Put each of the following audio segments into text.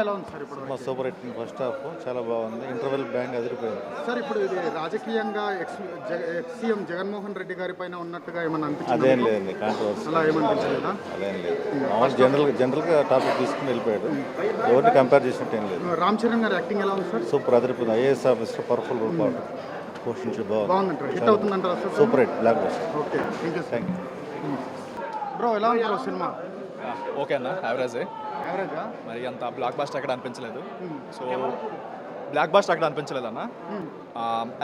ఎలా ఉంది సార్ ఇప్పుడు? Super hit. ఫస్ట్ హాఫ్ చాలా బాగుంది, ఇంటర్వెల్ బ్యాంగ్ అదిరిపోయింది. సార్ ఇప్పుడు ఇది రాజకీయంగా ఎక్స్ సీఎం జగన్మోహన్ రెడ్డి గారి పైన ఉన్నట్టుగా ఏమన్నా అనిపించింది? అదేం లేదండి, కాంట్రవర్సీ అలా ఏమనిపించలేదా? అదేం లేదు. మామూలు జనరల్గా టాపిక్ తీసుకుని వెళ్ళిపోయాడు, ఎవరిని కంపేర్ చేసినట్టు ఏం లేదు. రామ్ చరణ్ గారి యాక్టింగ్ ఎలా ఉంది సార్? సూపర్ అదిరిపోయింది. ఐఏఎస్ ఆఫీసర్ పవర్ఫుల్ పాటు పోషించి బాగుందంటారు. హిట్ అవుతుందంటారా sir? Super hit, blockbuster. Okay, thank you. Bro ఎలా ఉంది బ్రో సినిమా? ఓకే అన్న, యావరేజే. యావరేజా? మరి అంత బ్లాక్ బాస్టర్ అక్కడ అనిపించలేదు. సో బ్లాక్ బాస్టర్ అక్కడ అనిపించలేదు అన్న.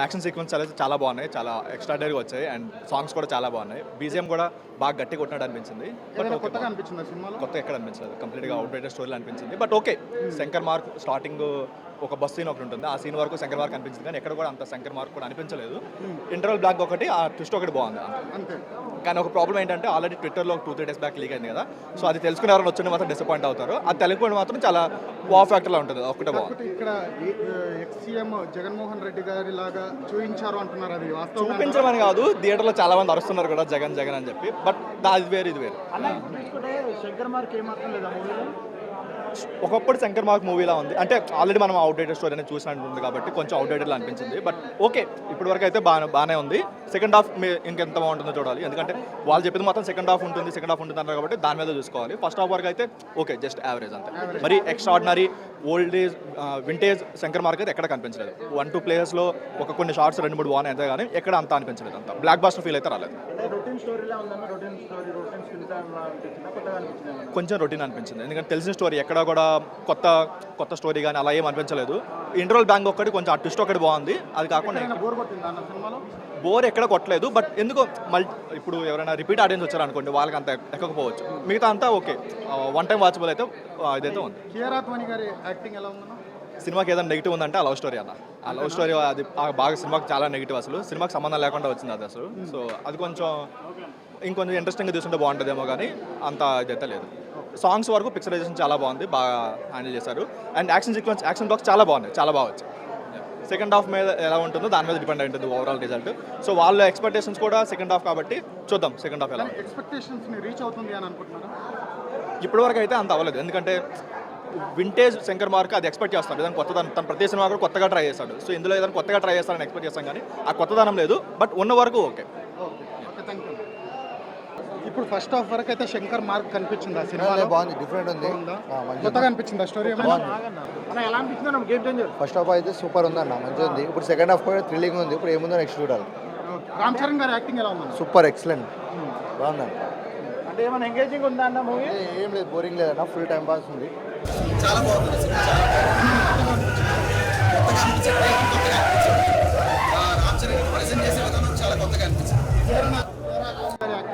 యాక్షన్ సీక్వెన్స్ అయితే చాలా బాగున్నాయి, చాలా ఎక్స్ట్రాడనరీగా వచ్చాయి. అండ్ సాంగ్స్ కూడా చాలా బాగున్నాయి. బీజిఎం కూడా బాగా గట్టి కొట్టినట్టు అనిపించింది. బట్ కొత్తగా అనిపించింది సినిమాలో? కొత్త ఎక్కడ అనిపించలేదు, కంప్లీట్గా అవుట్డేటెడ్ స్టోరీలు అనిపించింది. But okay, Shankar mark starting ఒక బస్ సీన్ ఒకటి ఉంటుంది, ఆ సీన్ వరకు శంకర్ మార్క్ అనిపించింది, కానీ ఎక్కడ కూడా అంత శంకర్ మార్క్ కూడా అనిపించలేదు. ఇంటర్వల్ బ్లాక్ ఒకటి, ఆ ట్విస్ట్ ఒకటి బాగుంది అంతే. కానీ ఒక ప్రాబ్లం ఏంటంటే ఆల్రెడీ ట్విట్టర్లో 2-3 days బ్యాక్ లీక్ అయింది కదా, సో అది తెలుసుకుని ఎవరైనా వచ్చిన మాత్రం డిసప్పాయింట్ అవుతారు. అది తెలుగుని మాత్రం చాలా వావ్ ఫ్యాక్టర్లా ఉంటుంది, ఒకటే బాగుంది. ఇక్కడ ఎక్స్ సీఎం జగన్మోహన్ రెడ్డి గారి లాగా చూపించారు అంటున్నారు, అది చూపించమని కాదు, థియేటర్లో చాలా మంది అరుస్తున్నారు కూడా జగన్ జగన్ అని చెప్పి. బట్ అది వేరు, ఇది వేరు. శంకర్ మార్క్ ఏమాత్రం లేదా మూవీలో? ఒకప్పుడు శంకర్ మార్క్ మూవీలా ఉంది, అంటే ఆల్రెడీ మనం అవుట్డేటెడ్ స్టోరీ అనేది చూసినట్టుంది కాబట్టి కొంచెం అవుట్డేటెడ్లా అనిపించింది. బట్ ఓకే, ఇప్పటి వరకు అయితే బాగానే ఉంది. సెకండ్ హాఫ్ ఇంకెంత బాగుంటుందో చూడాలి, ఎందుకంటే వాళ్ళు చెప్పింది మాత్రం సెకండ్ హాఫ్ ఉంటుంది అన్నారు కాబట్టి దాని మీద చూసుకోవాలి. ఫస్ట్ హాఫ్ వరకు అయితే ఓకే, జస్ట్ యావరేజ్ అంతే. మరి extraordinary old age vintage Shankar mark అయితే ఎక్కడ కనిపించలేదు. 1-2 ప్లేయర్స్లో కొన్ని షార్ట్స్ 2-3 బాగున్నాయి అంతే, కానీ ఎక్కడ అంతా అనిపించలేదు, అంత బ్లాక్ బాస్టర్ ఫీల్ అయితే రాలేదు. కొంచెం రొటీన్ అనిపించింది, ఎందుకంటే తెలిసిన స్టోరీ ఎక్కడ కూడా కొత్త స్టోరీ కానీ అలా ఏం అనిపించలేదు. ఇంటర్వల్ బ్యాంక్ ఒకటి కొంచెం ఆ ట్విస్ట్ ఒకటి బాగుంది, అది కాకుండా బోర్ ఎక్కడ కొట్టలేదు. బట్ ఎందుకో ఇప్పుడు ఎవరైనా రిపీట్ ఆడియన్స్ వచ్చారనుకోండి, వాళ్ళకి అంత ఎక్కకపోవచ్చు, మిగతా అంతా ఓకే, వన్ టైం వాచబుల్ అయితే ఇదైతే ఉంది. సినిమాకి ఏదైనా నెగిటివ్ ఉందంటే ఆ లవ్ స్టోరీ అన్న. ఆ లవ్ స్టోరీ అది బాగా సినిమాకి చాలా నెగిటివ్, అసలు సినిమాకి సంబంధం లేకుండా వచ్చింది అది అసలు. సో అది కొంచెం ఇంకొంచెం ఇంట్రెస్టింగ్గా తీసుకుంటే బాగుంటుందేమో, కానీ అంత ఇదైతే లేదు. సాంగ్స్ వరకు పిక్చరైజేషన్ చాలా బాగుంది, బాగా హ్యాండిల్ చేశారు. అండ్ యాక్షన్ బ్లాక్స్ చాలా బాగున్నాయి, చాలా బాగా వచ్చాయి. సెకండ్ హాఫ్ మీద ఎలా ఉంటుందో దాని మీద డిపెండ్ అయి ఉంటుంది ఓవరాల్ రిజల్ట్. సో వాళ్ళ ఎక్స్పెక్టేషన్స్ కూడా సెకండ్ హాఫ్ కాబట్టి చూద్దాం సెకండ్ హాఫ్ ఎలా. రీచ్ అవుతుంది అని అనుకుంటున్నారా? ఇప్పటివరకు అయితే అంత అవ్వలేదు, ఎందుకంటే వింటేజ్ శంకర్ మార్క్ అది ఎక్స్పెక్ట్ చేస్తాడు, ఏదైనా కొత్తదనం తన ప్రతి సినిమా కూడా కొత్తగా ట్రై చేస్తాడు. సో ఇందులో ఏదైనా కొత్తగా ట్రై చేస్తాడని ఎక్స్పెక్ట్ చేస్తాం, కానీ ఆ కొత్తదనం లేదు. బట్ ఉన్న వరకు ఓకే. ఇప్పుడు ఫస్ట్ హాఫ్ వరకు అయితే శంకర్ మార్క్ కనిపించింది, ఆ సినిమా బాగుంది, డిఫరెంట్ ఉంది, కొత్తగా అనిపించింది ఆ స్టోరీ. ఎలా అనిపించింది గేమ్ చేంజర్? ఫస్ట్ హాఫ్ అయితే సూపర్ ఉంది అన్న, మంచిగా ఉంది. ఇప్పుడు సెకండ్ హాఫ్ కూడా థ్రిల్లింగ్ ఉంది, ఇప్పుడు ఏముందో నెక్స్ట్ చూడాలి. రామ్ చరణ్ గారి యాక్టింగ్ ఎలా ఉంది? సూపర్, ఎక్సలెంట్, బాగుందండి. అంటే ఏమైనా ఎంగేజింగ్ ఉందా అన్న మూవీ? ఏం లేదు, బోరింగ్ లేదన్న, ఫుల్ టైం పాస్ ఉంది. చాలా బాగుంది.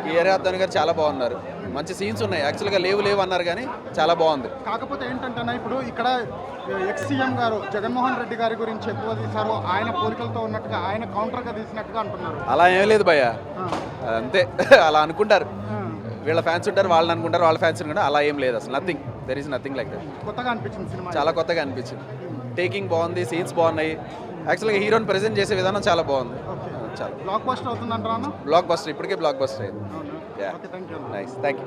వీరరాఘవన్ గారు చాలా బాగున్నారు, మంచి సీన్స్ ఉన్నాయి. యాక్చువల్గా లేవు అన్నారు, కానీ చాలా బాగుంది. కాకపోతే ఏంటంటే ఇప్పుడు ఇక్కడ ఎక్స్ సీఎం గారు జగన్మోహన్ రెడ్డి గారి గురించి ఎక్కువ తీశారు, ఆయన పోలికలతో ఉన్నట్టుగా ఆయన కౌంటర్గా తీసినట్టుగా అంటున్నారు. అలా ఏం లేదు భయ్య, అంతే అలా అనుకుంటారు. వీళ్ళ ఫ్యాన్స్ ఉంటారు, వాళ్ళని అనుకుంటారు, వాళ్ళ ఫ్యాన్స్ అనుకుంటారు. అలా ఏం లేదు, అసలు nothing, there is nothing like that. కొత్తగా అనిపించింది సినిమా, చాలా కొత్తగా అనిపించింది. టేకింగ్ బాగుంది, సీన్స్ బాగున్నాయి. యాక్చువల్గా హీరోని ప్రెజెంట్ చేసే విధానం చాలా బాగుంది. చాలా బ్లాక్ బస్టర్ అవుతుందంటారా? బ్లాక్ బస్టర్, ఇప్పటికే బ్లాక్ బస్టర్ అయింది. Nice, thank you.